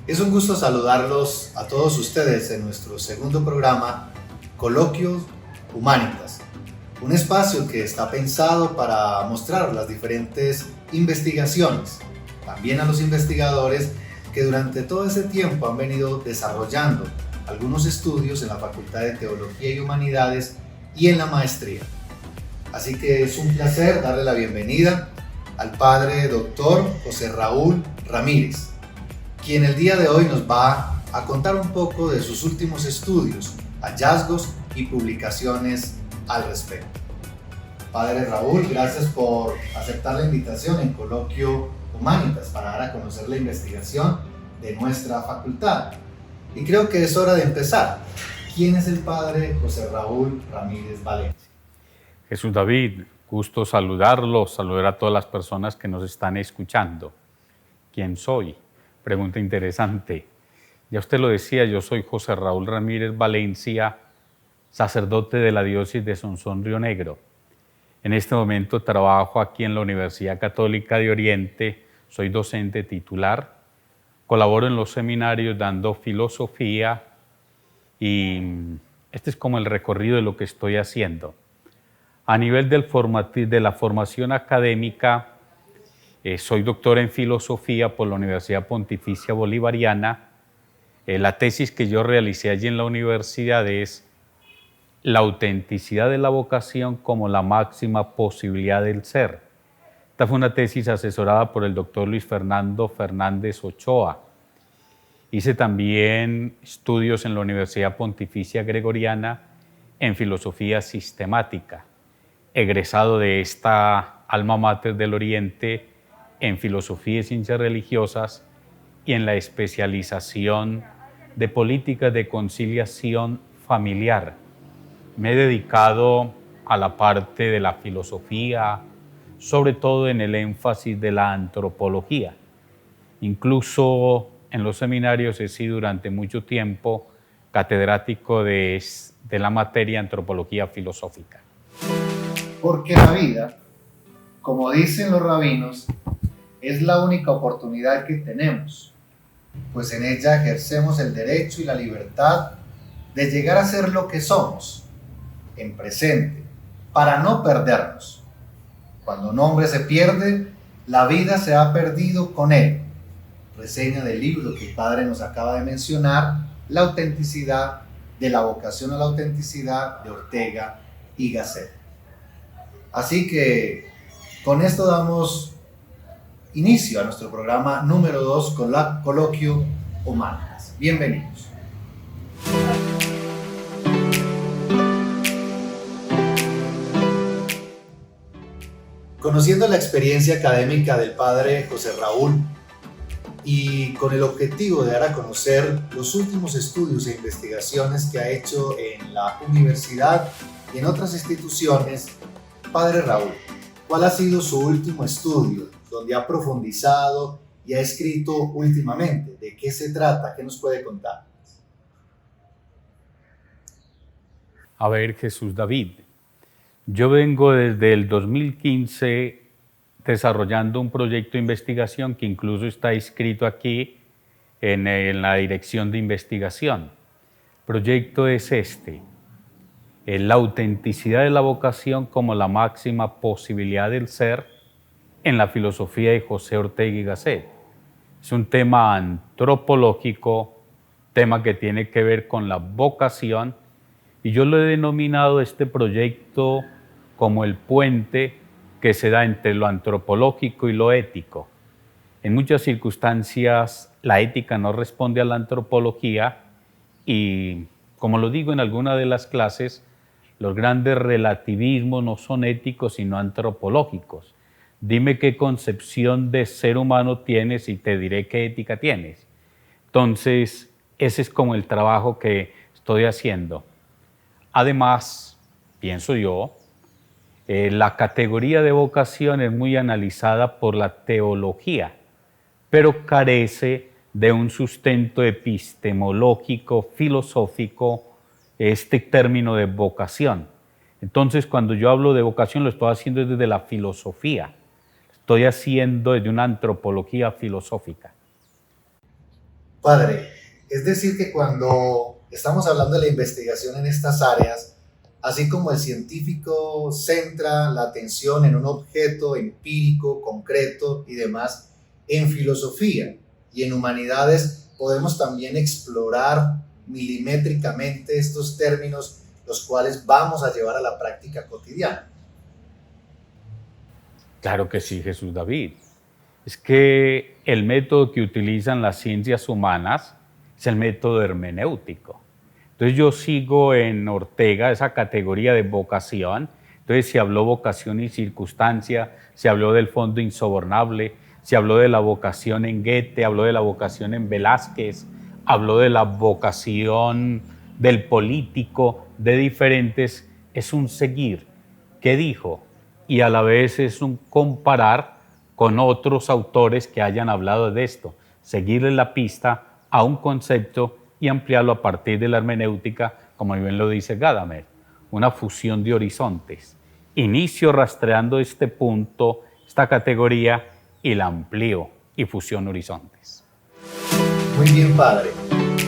Es un gusto saludarlos a todos ustedes en nuestro segundo programa, Coloquios Humanitas, un espacio que está pensado para mostrar las diferentes investigaciones, también a los investigadores que durante todo ese tiempo han venido desarrollando algunos estudios en la Facultad de Teología y Humanidades y en la maestría. Así que es un placer darle la bienvenida al padre doctor José Raúl Ramírez, quien el día de hoy nos va a contar un poco de sus últimos estudios, hallazgos y publicaciones al respecto. Padre Raúl, gracias por aceptar la invitación en Coloquio Humanitas para dar a conocer la investigación de nuestra facultad. Y creo que es hora de empezar. ¿Quién es el padre José Raúl Ramírez Valencia? Jesús David, gusto saludarlos, saludar a todas las personas que nos están escuchando. ¿Quién soy? Pregunta interesante. Ya usted lo decía, yo soy José Raúl Ramírez Valencia, sacerdote de la diócesis de Sonsón Río Negro. En este momento trabajo aquí en la Universidad Católica de Oriente, soy docente titular, colaboro en los seminarios dando filosofía y este es como el recorrido de lo que estoy haciendo. A nivel de la formación académica, soy doctor en filosofía por la Universidad Pontificia Bolivariana. La tesis que yo realicé allí en la universidad es la autenticidad de la vocación como la máxima posibilidad del ser. Esta fue una tesis asesorada por el doctor Luis Fernando Fernández Ochoa. Hice también estudios en la Universidad Pontificia Gregoriana en filosofía sistemática, egresado de esta alma mater del Oriente en filosofía y ciencias religiosas y en la especialización de políticas de conciliación familiar. Me he dedicado a la parte de la filosofía, sobre todo en el énfasis de la antropología. Incluso en los seminarios he sido durante mucho tiempo catedrático de la materia antropología filosófica. Porque la vida, como dicen los rabinos, es la única oportunidad que tenemos, pues en ella ejercemos el derecho y la libertad de llegar a ser lo que somos, en presente, para no perdernos. Cuando un hombre se pierde, la vida se ha perdido con él. Reseña del libro que el padre nos acaba de mencionar, La autenticidad de la vocación a la autenticidad de Ortega y Gasset. Así que con esto damos inicio a nuestro programa número 2 con la Coloquio Humanitas. Bienvenidos. Conociendo la experiencia académica del padre José Raúl y con el objetivo de dar a conocer los últimos estudios e investigaciones que ha hecho en la universidad y en otras instituciones, padre Raúl, ¿cuál ha sido su último estudio donde ha profundizado y ha escrito últimamente? ¿De qué se trata? ¿Qué nos puede contar? A ver, Jesús David, yo vengo desde el 2015 desarrollando un proyecto de investigación que incluso está inscrito aquí en la dirección de investigación. El proyecto es la autenticidad de la vocación como la máxima posibilidad del ser en la filosofía de José Ortega y Gasset. Es un tema antropológico, tema que tiene que ver con la vocación, y yo lo he denominado este proyecto como el puente que se da entre lo antropológico y lo ético. En muchas circunstancias la ética no responde a la antropología y, como lo digo en alguna de las clases, los grandes relativismos no son éticos sino antropológicos. Dime qué concepción de ser humano tienes y te diré qué ética tienes. Entonces, ese es como el trabajo que estoy haciendo. Además, pienso yo, la categoría de vocación es muy analizada por la teología, pero carece de un sustento epistemológico, filosófico, este término de vocación. Entonces, cuando yo hablo de vocación, lo estoy haciendo desde la filosofía, estoy haciendo desde una antropología filosófica. Padre, es decir que cuando estamos hablando de la investigación en estas áreas, así como el científico centra la atención en un objeto empírico, concreto y demás, en filosofía y en humanidades podemos también explorar milimétricamente estos términos, los cuales vamos a llevar a la práctica cotidiana. Claro que sí, Jesús David. Es que el método que utilizan las ciencias humanas es el método hermenéutico. Entonces yo sigo en Ortega esa categoría de vocación. Entonces se habló vocación y circunstancia, se habló del fondo insobornable, se habló de la vocación en Goethe, habló de la vocación en Velázquez, habló de la vocación del político, de diferentes. Es un seguir. ¿Qué dijo? Y a la vez es un comparar con otros autores que hayan hablado de esto, seguirle la pista a un concepto y ampliarlo a partir de la hermenéutica, como bien lo dice Gadamer, una fusión de horizontes. Inicio rastreando este punto, esta categoría, y la amplío y fusión horizontes. Muy bien, padre.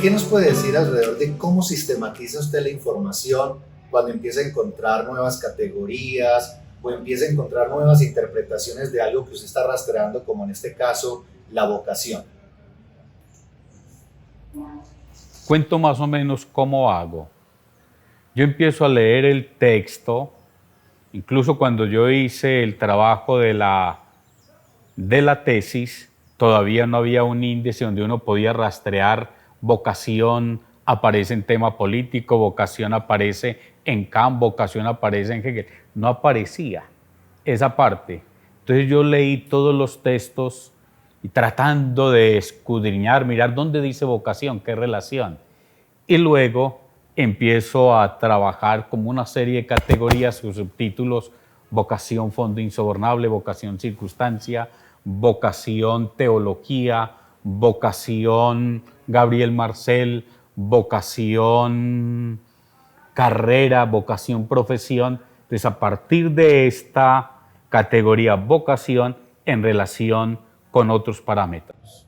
¿Qué nos puede decir alrededor de cómo sistematiza usted la información cuando empieza a encontrar nuevas categorías o empieza a encontrar nuevas interpretaciones de algo que usted está rastreando, como en este caso, la vocación? Cuento más o menos cómo hago. Yo empiezo a leer el texto, incluso cuando yo hice el trabajo de la tesis, todavía no había un índice donde uno podía rastrear vocación, aparece en tema político, vocación aparece en Kant, vocación aparece en Hegel. No aparecía esa parte. Entonces yo leí todos los textos y tratando de escudriñar, mirar dónde dice vocación, qué relación. Y luego empiezo a trabajar como una serie de categorías o subtítulos: vocación, fondo insobornable, vocación, circunstancia, vocación, teología, vocación, Gabriel Marcel, vocación, carrera, vocación, profesión. Entonces, a partir de esta categoría vocación en relación con otros parámetros.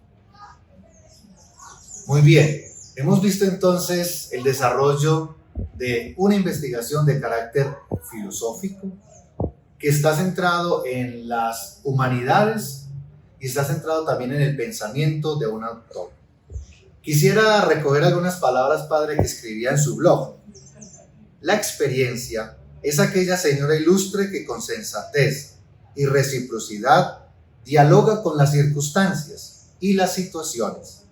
Muy bien. Hemos visto entonces el desarrollo de una investigación de carácter filosófico que está centrado en las humanidades y está centrado también en el pensamiento de un autor. Quisiera recoger algunas palabras, padre, que escribía en su blog. La experiencia es aquella señora ilustre que con sensatez y reciprocidad dialoga con las circunstancias y las situaciones,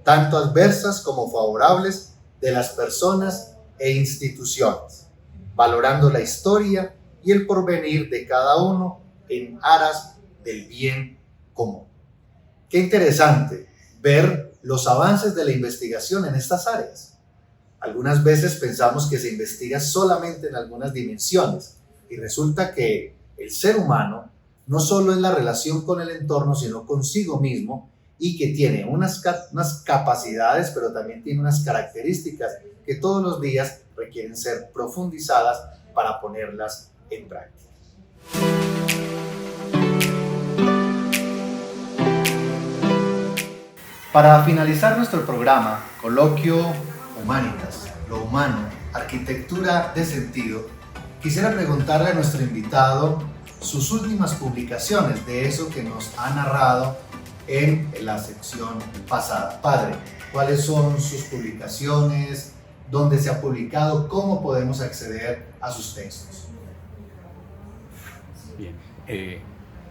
tanto adversas como favorables, de las personas e instituciones, valorando la historia y el porvenir de cada uno en aras del bien común. Qué interesante ver los avances de la investigación en estas áreas. Algunas veces pensamos que se investiga solamente en algunas dimensiones y resulta que el ser humano no solo es la relación con el entorno, sino consigo mismo, y que tiene unas capacidades, pero también tiene unas características que todos los días requieren ser profundizadas para ponerlas en práctica. Para finalizar nuestro programa, Coloquio Humanitas, lo humano, arquitectura de sentido, quisiera preguntarle a nuestro invitado sus últimas publicaciones de eso que nos ha narrado en la sección pasada. Padre, ¿cuáles son sus publicaciones? ¿Dónde se ha publicado? ¿Cómo podemos acceder a sus textos? Bien,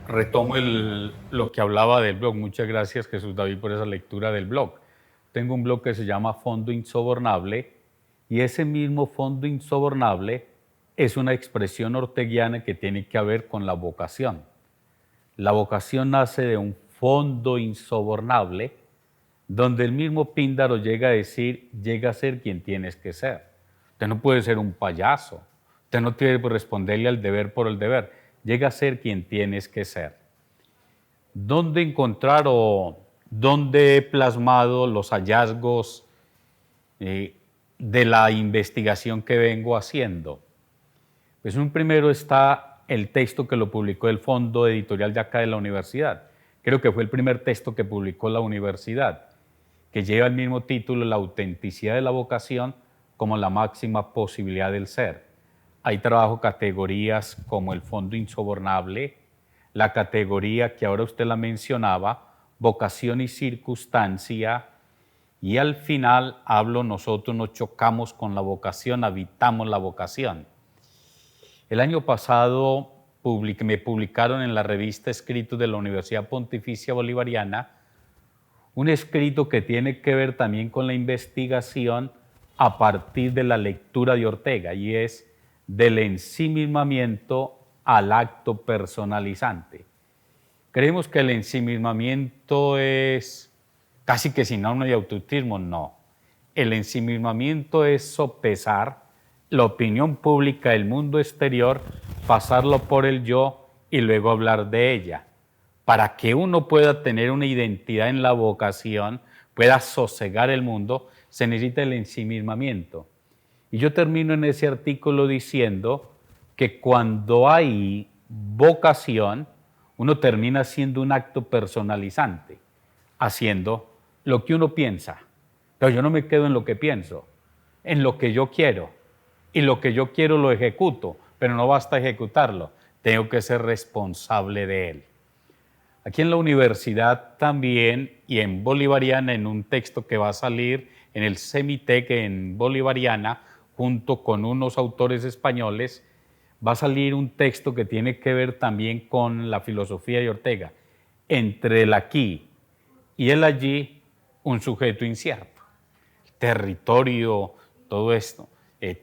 retomo lo que hablaba del blog. Muchas gracias, Jesús David, por esa lectura del blog. Tengo un blog que se llama Fondo Insobornable, y ese mismo fondo insobornable es una expresión orteguiana que tiene que ver con la vocación. La vocación nace de un fondo insobornable, donde el mismo Píndaro llega a decir: llega a ser quien tienes que ser. Usted no puede ser un payaso, usted no tiene que responderle al deber por el deber, llega a ser quien tienes que ser. ¿Dónde encontrar o dónde he plasmado los hallazgos de la investigación que vengo haciendo? Pues un primero está el texto que lo publicó el Fondo Editorial de acá de la universidad. Creo que fue el primer texto que publicó la universidad, que lleva el mismo título, La autenticidad de la vocación como la máxima posibilidad del ser. Ahí trabajo categorías como el fondo insobornable, la categoría que ahora usted la mencionaba, vocación y circunstancia, y al final nosotros nos chocamos con la vocación, habitamos la vocación. El año pasado me publicaron en la revista Escritos de la Universidad Pontificia Bolivariana un escrito que tiene que ver también con la investigación a partir de la lectura de Ortega, y es del ensimismamiento al acto personalizante. Creemos que el ensimismamiento es casi que sinónimo de autismo. No. El ensimismamiento es sopesar la opinión pública del mundo exterior, pasarlo por el yo y luego hablar de ella. Para que uno pueda tener una identidad en la vocación, pueda sosegar el mundo, se necesita el ensimismamiento. Y yo termino en ese artículo diciendo que cuando hay vocación, uno termina haciendo un acto personalizante, haciendo lo que uno piensa. Pero yo no me quedo en lo que pienso, en lo que yo quiero. Y lo que yo quiero lo ejecuto, pero no basta ejecutarlo, tengo que ser responsable de él. Aquí en la universidad también, y en Bolivariana, en un texto que va a salir en el Semitec en Bolivariana, junto con unos autores españoles, va a salir un texto que tiene que ver también con la filosofía de Ortega. Entre el aquí y el allí, un sujeto incierto. Territorio, todo esto.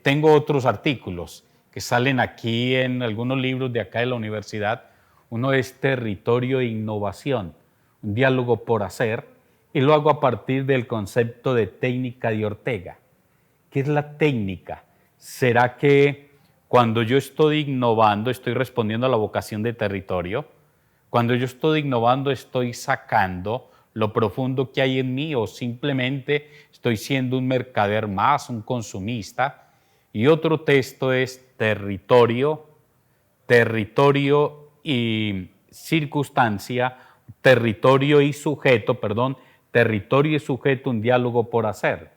Tengo otros artículos que salen aquí en algunos libros de acá de la universidad. Uno es Territorio e Innovación, un diálogo por hacer, y lo hago a partir del concepto de técnica de Ortega. ¿Qué es la técnica? ¿Será que cuando yo estoy innovando estoy respondiendo a la vocación de territorio? Cuando yo estoy innovando estoy sacando lo profundo que hay en mí, o simplemente estoy siendo un mercader más, un consumista. Y otro texto es territorio y circunstancia, territorio y sujeto, un diálogo por hacer.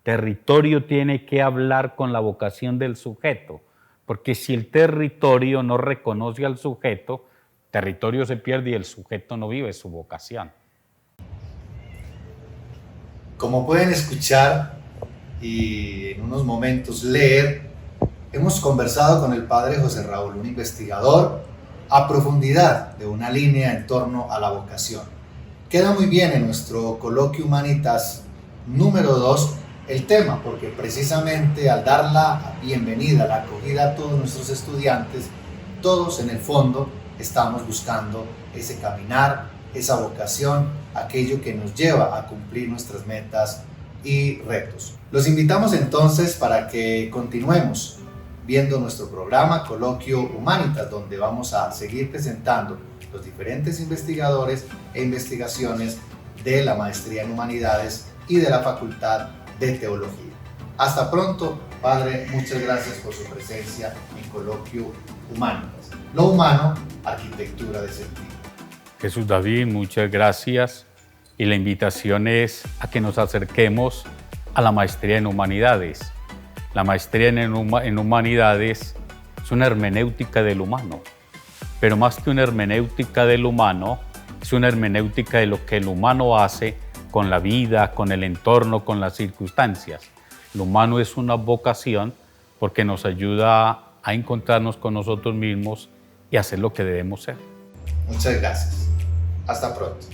Territorio tiene que hablar con la vocación del sujeto, porque si el territorio no reconoce al sujeto, territorio se pierde y el sujeto no vive su vocación. Como pueden escuchar y en unos momentos leer, hemos conversado con el padre José Raúl, un investigador a profundidad de una línea en torno a la vocación. Queda muy bien en nuestro Coloquio Humanitas número 2 el tema, porque precisamente al dar la bienvenida, la acogida a todos nuestros estudiantes, todos en el fondo estamos buscando ese caminar, esa vocación, aquello que nos lleva a cumplir nuestras metas y retos. Los invitamos entonces para que continuemos viendo nuestro programa Coloquio Humanitas, donde vamos a seguir presentando los diferentes investigadores e investigaciones de la Maestría en Humanidades y de la Facultad de Teología. Hasta pronto, Padre, muchas gracias por su presencia en Coloquio Humanitas. Lo humano, arquitectura de sentido. Jesús David, muchas gracias. Y la invitación es a que nos acerquemos a la Maestría en Humanidades. La Maestría en Humanidades es una hermenéutica del humano, pero más que una hermenéutica del humano, es una hermenéutica de lo que el humano hace con la vida, con el entorno, con las circunstancias. Lo humano es una vocación porque nos ayuda a encontrarnos con nosotros mismos y hacer lo que debemos ser. Muchas gracias. Hasta pronto.